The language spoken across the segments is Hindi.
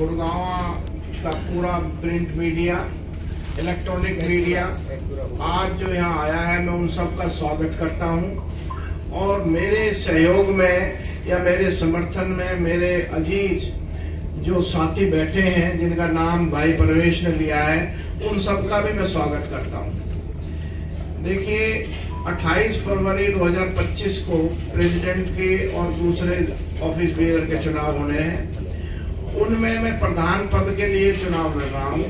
गुड़गांव का पूरा प्रिंट मीडिया, इलेक्ट्रॉनिक मीडिया आज जो यहाँ आया है, मैं उन सब का स्वागत करता हूँ। और मेरे सहयोग में या मेरे समर्थन में मेरे अजीज जो साथी बैठे हैं, जिनका नाम भाई परवेश ने लिया है, उन सब का भी मैं स्वागत करता हूँ। देखिए, 28 फरवरी 2025 को प्रेसिडेंट के और दूसरे ऑफिस बेयर के चुनाव होने हैं। उनमें मैं प्रधान पद के लिए चुनाव लड़ रहा हूँ।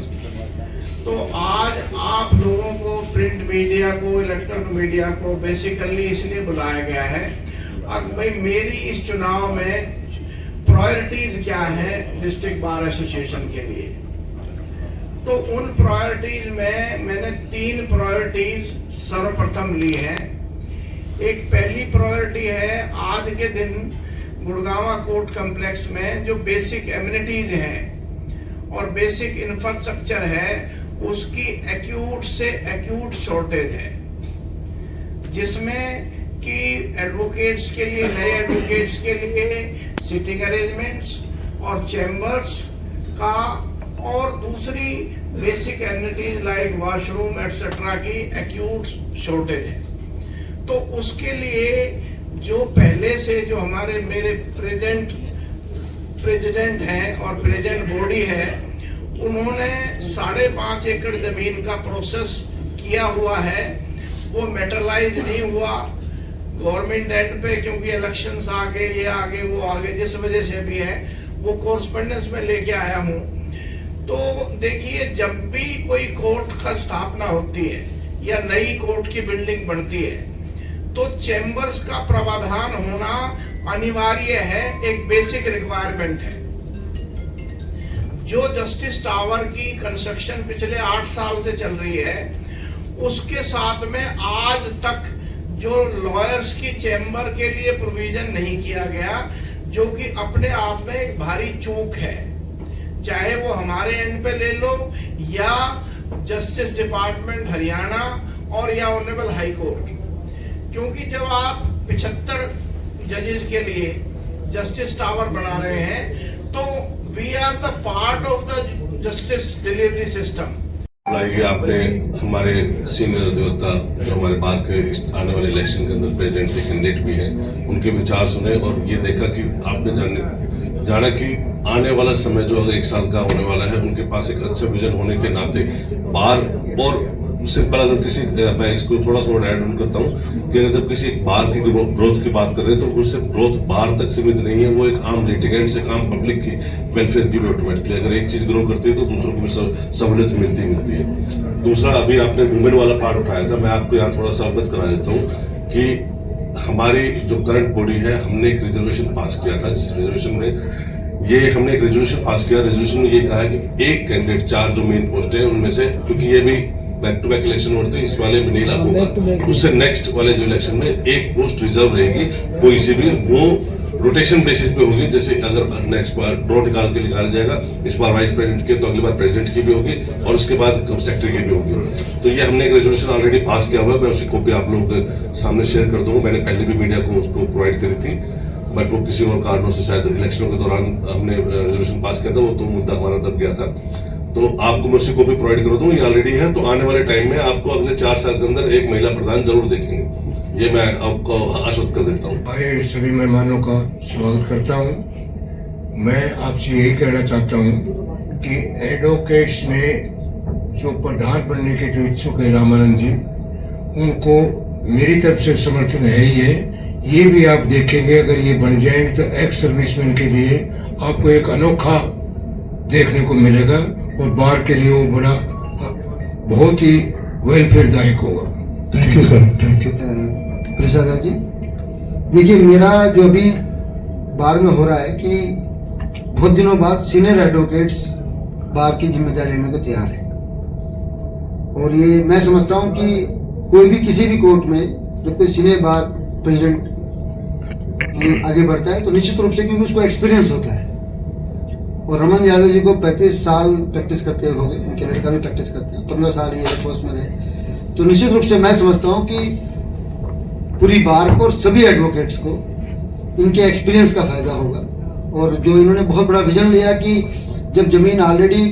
तो आज आप लोगों को, प्रिंट मीडिया को, इलेक्ट्रॉनिक मीडिया को बेसिकली इसलिए बुलाया गया है, अब भाई मेरी इस चुनाव में प्रायोरिटीज क्या है डिस्ट्रिक्ट बार एसोसिएशन के लिए। तो उन प्रायोरिटीज में मैंने 3 प्रायोरिटीज सर्वप्रथम ली है। एक पहली प्रायोरिटी है, आज के दिन गुड़गांव कोर्ट कॉम्प्लेक्स में जो बेसिक एमिनिटीज हैं और बेसिक इंफ्रास्ट्रक्चर है, उसकी एक्यूट से एक्यूट शॉर्टेज है, जिसमें कि एडवोकेट्स के लिए, नए एडवोकेट्स के लिए सिटिंग अरेंजमेंट्स और चैम्बर्स का और दूसरी basic amenities like washroom etcetera की एक्यूट शॉर्टेज है। तो उसके लिए जो पहले से जो हमारे मेरे प्रेसिडेंट हैं और प्रेजेंट बॉडी है, उन्होंने 5.5 एकड़ जमीन का प्रोसेस किया हुआ है। वो मेटरलाइज नहीं हुआ गवर्नमेंट एंड पे, क्योंकि इलेक्शंस आ गए, ये आ गए, वो आ गए, जिस वजह से भी है वो कोरस्पोंडेंस में लेके आया हूँ। तो देखिए, जब भी कोई कोर्ट का स्थापना होती है या नई कोर्ट की बिल्डिंग बनती है, तो चैम्बर्स का प्रावधान होना अनिवार्य है, एक बेसिक रिक्वायरमेंट है। जो जस्टिस टावर की कंस्ट्रक्शन पिछले 8 साल से चल रही है, उसके साथ में आज तक जो लॉयर्स की चैम्बर के लिए प्रोविजन नहीं किया गया, जो कि अपने आप में एक भारी चूक है। चाहे वो हमारे एंड पे ले लो या जस्टिस डिपार्टमेंट हरियाणा और या ऑनरेबल हाई कोर्ट, क्योंकि जब आप 75 जजेस के लिए जस्टिस टावर बना रहे हैं, तो we are the part of the justice delivery system. आपने हमारे सीनियर अधिवक्ता जो हमारे बार के आने वाले इलेक्शन के अंदर प्रेसिडेंट के कैंडिडेट भी हैं, उनके विचार सुने और ये देखा कि आपने जाना कि आने वाला समय जो 1 साल का होने वाला है, उनके पास एक अच्छा विजन होने के नाते बार और सिंपल अगर किसी, मैं इसको थोड़ा सा ऐड ऑन करता हूँ कि अगर जब किसी बार की ग्रोथ की बात कर रहे हैं, तो वो सिर्फ ग्रोथ बार तक सीमित नहीं है, वो एक आम लिटिगेंट से आम पब्लिक की वेलफेयर की भी ऑटोमेटिकली अगर एक चीज ग्रो करती है तो दूसरों को भी सहूलियत मिलती है। दूसरा, अभी आपने वुमेन वाला पार्ट उठाया था, मैं आपको यहाँ थोड़ा सा अवगत करा देता हूँ कि हमारी जो करंट बॉडी है, हमने एक रिजर्वेशन पास किया था, जिस रिजर्वेशन में हमने एक रेजोल्यूशन पास किया। रेजोल्यूशन में ये कहा है कि एक कैंडिडेट, 4 जो मेन पोस्ट है उनमें से, क्योंकि ये भी बैक टू बैक इलेक्शन होते हैं, इस वाले में नहीं लागू होगा, उससे नेक्स्ट वाले जो इलेक्शन में एक पोस्ट रिजर्व रहेगी, कोई सी भी, वो रोटेशन बेसिस पे होगी। जैसे अगर नेक्स्ट बार ड्रॉ निकाल के निकाला जाएगा, इस बार वाइस प्रेसिडेंट की, तो अगली बार प्रेसिडेंट की भी होगी और उसके बाद सेक्रेटरी की भी होगी। तो ये हमने एक रेजोल्यूशन ऑलरेडी पास किया हुआ है, मैं उसकी कॉपी आप लोगों के सामने शेयर कर दूंगा। मैंने पहले भी मीडिया को उसको प्रोवाइड करी थी, बट वो किसी और कारणों से शायद इलेक्शनों के दौरान हमने रेजोल्यूशन पास किया था, वो तो मुद्दा हमारा दब गया था। तो आपको मैं उसकी कॉपी प्रोवाइड कर दूं, ये ऑलरेडी है। तो आने वाले टाइम में आपको अगले 4 साल के अंदर एक महिला प्रधान जरूर देखेंगे, ये मैं आपको आश्वस्त कर देता हूँ। आए सभी मेहमानों का स्वागत करता हूँ। मैं आपसे यही कहना चाहता हूँ कि एडवोकेट्स में जो प्रधान बनने के जो इच्छुक है रामानंद जी, उनको मेरी तरफ से समर्थन है ही है। ये भी आप देखेंगे, अगर ये बन जाएंगे तो एक्स सर्विसमैन के लिए आपको एक अनोखा देखने को मिलेगा और बार के लिए वो बड़ा बहुत ही वेलफेयरदायक होगा। Thank you sir, thank you Prasad ji. देखिए, मेरा जो अभी बार में हो रहा है कि बहुत दिनों बाद सीनियर एडवोकेट्स बार की जिम्मेदारी लेने को तैयार है, और ये मैं समझता हूं कि कोई भी किसी भी कोर्ट में जब कोई सीनियर बार प्रेसिडेंट आगे बढ़ता है, तो निश्चित रूप से, क्योंकि उसको एक्सपीरियंस होता है, और रमन यादव जी को 35 साल प्रैक्टिस करते हो गए, उनके लड़का भी प्रैक्टिस करते हैं, 15 साल ये एयरफोर्स में रहे। तो निश्चित रूप से मैं समझता हूं कि पूरी बार को और सभी एडवोकेट्स को इनके एक्सपीरियंस का फायदा होगा, और जो इन्होंने बहुत बड़ा विजन लिया कि जब जमीन ऑलरेडी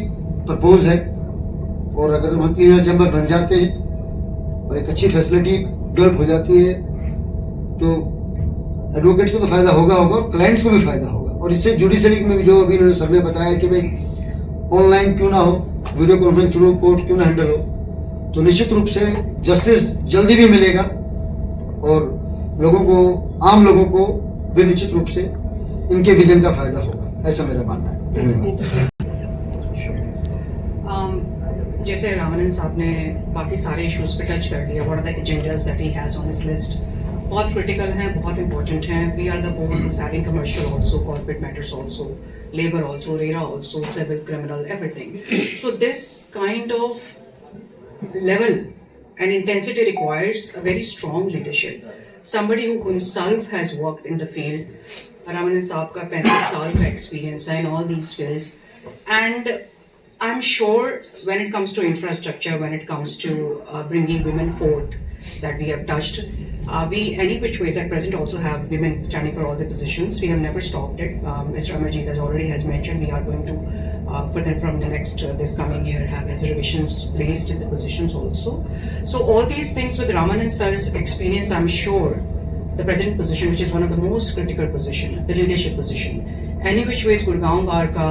प्रपोज है और अगर वहाँ 3000 चैम्बर बन जाते हैं और एक अच्छी फैसिलिटी डेवलप हो जाती है तो एडवोकेट्स को तो फायदा होगा और क्लाइंट्स को भी फायदा होगा। और इससे जुडिशरी में भी जो अभी इन्होंने सर ने बताया कि भाई ऑनलाइन क्यों ना हो, वीडियो कॉन्फ्रेंस थ्रू कोर्ट क्यों ना हैंडल हो, तो निश्चित रूप से जस्टिस जल्दी भी मिलेगा और लोगों को, आम लोगों को भी निश्चित रूप से इनके विजन का फायदा होगा, ऐसा मेरा मानना है। धन्यवाद। जैसे रामानंद साहब ने बाकी सारे इश्यूज पे टच कर लिया, what are the agendas that he has on his list, बहुत क्रिटिकल हैं, बहुत इंपॉर्टेंट हैं। We are the board deciding commercial also, corporate matters also, labour also, RERA also, civil, criminal, everything. So this kind of level and intensity requires a very strong leadership. Somebody who himself has worked in the field. Ramanand Saab ka 35 saal ka experience hai in all these fields. And I'm sure when it comes to infrastructure, when it comes to bringing women forth that we have touched, we any which ways at present also have women standing for all the positions. We have never stopped it. Mr. Amarjeet has mentioned we are going to from the next this coming year have reservations placed in the positions also. So all these things with Ramanand sir's experience, I'm sure the president position, which is one of the most critical position, the leadership position, any which ways Gurgaon bar ka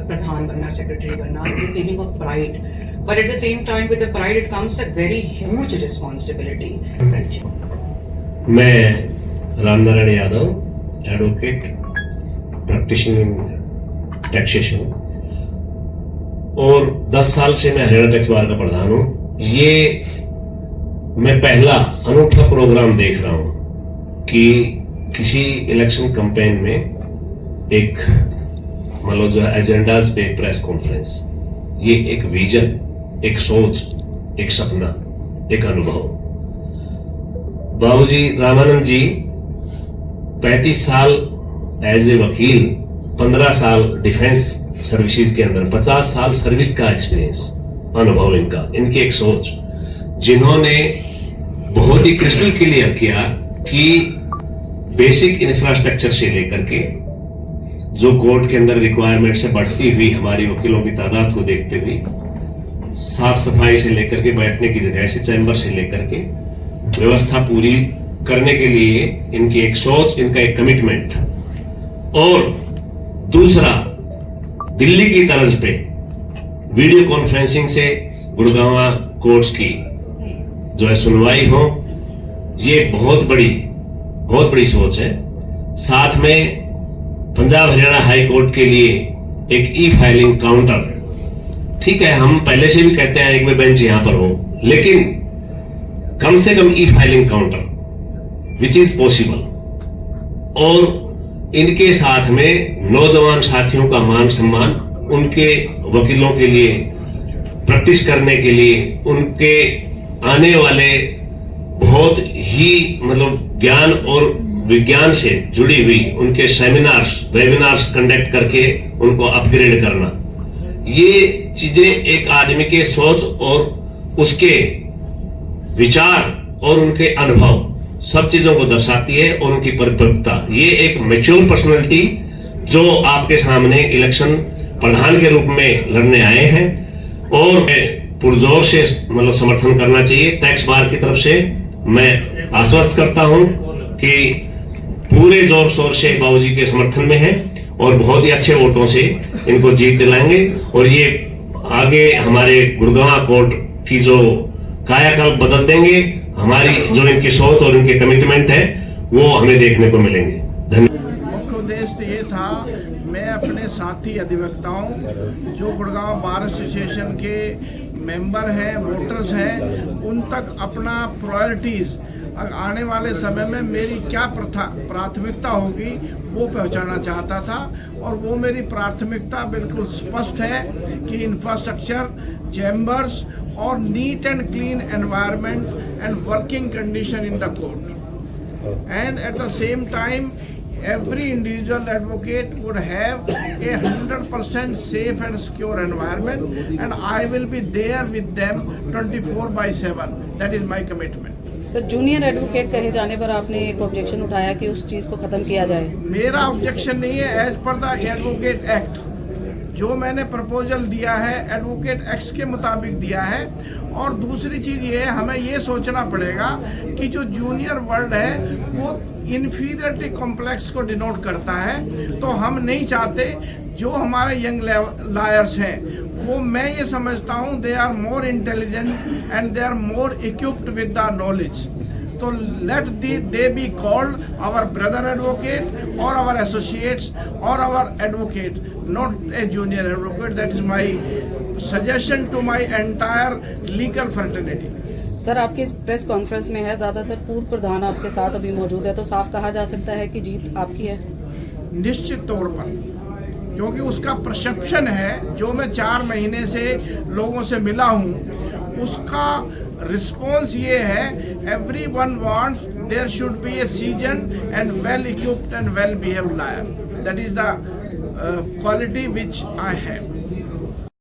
pradhan banna, secretary banna, is a feeling of pride. But at the same time, with the pride, it comes a very huge responsibility. Thank you. मैं रामनारायण यादव, एडवोकेट, प्रैक्टिशनर इन टैक्सेशन, और 10 साल से मैं हरियाणा टैक्स बार का प्रधान हूं। ये मैं पहला अनूठा प्रोग्राम देख रहा हूं कि किसी इलेक्शन कैंपेन में एक मतलब जो है एजेंडाज पे प्रेस कॉन्फ्रेंस, ये एक विजन, एक सोच, एक सपना, एक अनुभव। बाबूजी रामानंद जी 35 साल एज ए वकील, 15 साल डिफेंस सर्विसेज के अंदर, 50 साल सर्विस का एक्सपीरियंस, अनुभव इनका, इनकी एक सोच, जिन्होंने बहुत ही क्रिस्टल क्लियर किया कि बेसिक इंफ्रास्ट्रक्चर से लेकर के जो कोर्ट के अंदर रिक्वायरमेंट से बढ़ती हुई हमारी वकीलों की तादाद को देखते हुए, साफ सफाई से लेकर के बैठने की जगह से, चैम्बर से लेकर के व्यवस्था पूरी करने के लिए इनकी एक सोच, इनका एक कमिटमेंट। और दूसरा, दिल्ली की तर्ज पे वीडियो कॉन्फ्रेंसिंग से गुड़गांव कोर्ट्स की जो है सुनवाई हो, ये बहुत बड़ी सोच है। साथ में पंजाब हरियाणा हाई कोर्ट के लिए एक ई फाइलिंग काउंटर, ठीक है हम पहले से भी कहते हैं एक में बेंच यहां पर हो, लेकिन कम से कम e filing counter which is possible. और इनके साथ में नौजवान साथियों का मान सम्मान, उनके वकीलों के लिए प्रैक्टिस करने के लिए, उनके आने वाले बहुत ही मतलब ज्ञान और विज्ञान से जुड़ी हुई उनके सेमिनार्स, वेबिनार्स कंडक्ट करके उनको अपग्रेड करना, ये चीजें एक आदमी के सोच और उसके विचार और उनके अनुभव सब चीजों को दर्शाती है, और उनकी परिपक्वता, ये एक मैच्योर पर्सनालिटी जो आपके सामने इलेक्शन प्रधान के रूप में लड़ने आए हैं, और पुरजोर से मतलब समर्थन करना चाहिए। टैक्स बार की तरफ से मैं आश्वस्त करता हूं कि पूरे जोर शोर से बाबूजी के समर्थन में है और बहुत ही अच्छे वोटों से इनको जीत दिलाएंगे, और ये आगे हमारे गुड़गांव कोर्ट की जो कायाकल्प बदल देंगे, हमारी जो इनकी सोच और इनके कमिटमेंट है वो हमें देखने को मिलेंगे। धन्यवाद। मुख्य उद्देश्य ये था, मैं अपने साथी अधिवक्ताओं जो गुड़गांव बार एसोसिएशन के मेंबर हैं, वोटर्स हैं, उन तक अपना प्रायोरिटीज़ आने वाले समय में मेरी क्या प्राथमिकता होगी वो पहुंचाना चाहता था। और वो मेरी प्राथमिकता बिल्कुल स्पष्ट है कि इंफ्रास्ट्रक्चर, चैम्बर्स और neat and clean environment and working condition in the court, and at the same time every individual advocate would have a 100% safe and secure environment, and I will be there with them 24/7. That is my commitment. Sir, junior advocate कहे जाने पर आपने एक ऑब्जेक्शन उठाया कि उस चीज़ को ख़त्म किया जाए। मेरा ऑब्जेक्शन नहीं है, as per the advocate act जो मैंने प्रपोजल दिया है एडवोकेट एक्ट के मुताबिक दिया है। और दूसरी चीज़ ये है, हमें ये सोचना पड़ेगा कि जो जूनियर वर्ड है वो इन्फीरियरिटी कॉम्प्लेक्स को डिनोट करता है। तो हम नहीं चाहते जो हमारे यंग लॉयर्स हैं वो, मैं ये समझता हूँ they are more intelligent and they are more equipped with the knowledge. तो let they be called our brother advocate और आवर एसोसिएट्स और our advocate, not a junior advocate. That is my suggestion to my entire legal fraternity. Sir, आपकी इस प्रेस कॉन्फ्रेंस में है ज़्यादातर पूर्व प्रधान आपके साथ अभी मौजूद है, तो साफ कहा जा सकता है कि जीत आपकी है? निश्चित तौर पर, क्योंकि उसका परसेप्शन है, जो मैं 4 महीने से लोगों से मिला हूँ उसका रिस्पॉन्स ये है, everyone wants there should be a seasoned and well equipped and well behaved lawyer. That is the quality which I have.